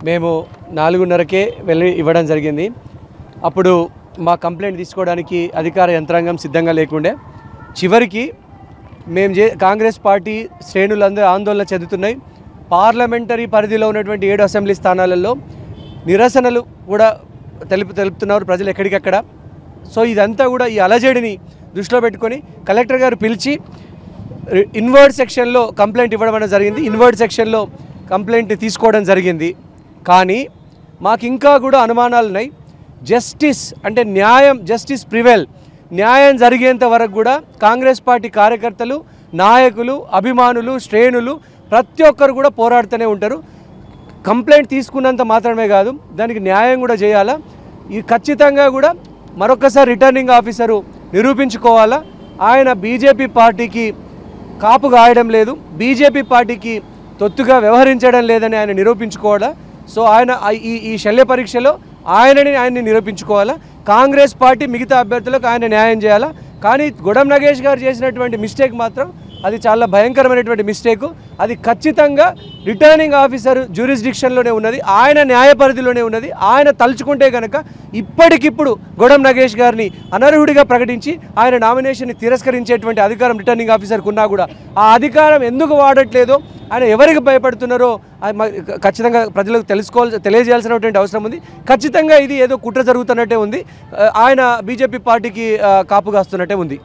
మేము 4:30కే వెళ్ళి ఇవ్వడం జరిగింది. అప్పుడు మా కంప్లైంట్ తీసుకోవడానికి అధికార యంత్రాంగం సిద్ధంగా లేకుండే. చివరికి కాంగ్రెస్ పార్టీ శ్రేణులందరూ ఆందోళన చెందుతున్నాయి. పార్లమెంటరీ పరిధిలో ఉన్నటువంటి 7 అసెంబ్లీ స్థానాలలో నిరసనలు కూడా తెలుపుతున్నారు ప్రజలు ఎక్కడికక్కడ. సో ఇదంతా కూడా ఈ అలజడిని దృష్టిలో పెట్టుకొని కలెక్టర్ గారు పిలిచి ఇన్వర్డ్ సెక్షన్లో కంప్లైంట్ ఇవ్వడం జరిగింది. ఇన్వర్డ్ సెక్షన్లో కంప్లైంట్ తీసుకోవడం జరిగింది. కానీ మాకు ఇంకా కూడా అనుమానాలు ఉన్నాయి. జస్టిస్ అంటే జస్టిస్ ప్రివెల్, న్యాయం జరిగేంత వరకు కూడా కాంగ్రెస్ పార్టీ కార్యకర్తలు, నాయకులు, అభిమానులు, శ్రేణులు ప్రతి ఒక్కరు కూడా పోరాడుతూనే ఉంటారు. కంప్లైంట్ తీసుకున్నంత మాత్రమే కాదు, దానికి న్యాయం కూడా చేయాలా. ఇది ఖచ్చితంగా కూడా మరొకసారి రిటర్నింగ్ ఆఫీసరు నిరూపించుకోవాలా. ఆయన బీజేపీ పార్టీకి కాపు గాయడం లేదు, బీజేపీ పార్టీకి తొత్తుగా వ్యవహరించడం లేదని ఆయన నిరూపించుకోవాలా. సో ఆయన ఈ శల్య పరీక్షలో ఆయన్ని నిరూపించుకోవాలా. కాంగ్రెస్ పార్టీ మిగతా అభ్యర్థులకు ఆయన న్యాయం చేయాలా. కానీ గొడం నగేష్ గారు చేసినటువంటి మిస్టేక్ మాత్రం అది చాలా భయంకరమైనటువంటి మిస్టేకు. అది ఖచ్చితంగా రిటర్నింగ్ ఆఫీసర్ జ్యూరిస్డిక్షన్లోనే ఉన్నది, ఆయన న్యాయ పరిధిలోనే ఉన్నది. ఆయన తలుచుకుంటే కనుక ఇప్పటికిప్పుడు గొడం నగేష్ గారిని అనర్హుడిగా ప్రకటించి ఆయన నామినేషన్ని తిరస్కరించేటువంటి అధికారం రిటర్నింగ్ ఆఫీసర్కి ఉన్నా కూడా ఆ అధికారం ఎందుకు వాడట్లేదో, ఆయన ఎవరికి భయపడుతున్నారో ఖచ్చితంగా ప్రజలకు తెలియజేయాల్సినటువంటి అవసరం ఉంది. ఖచ్చితంగా ఇది ఏదో కుట్ర జరుగుతున్నట్టే ఉంది. ఆయన బీజేపీ పార్టీకి కాపు కాస్తున్నట్టే ఉంది.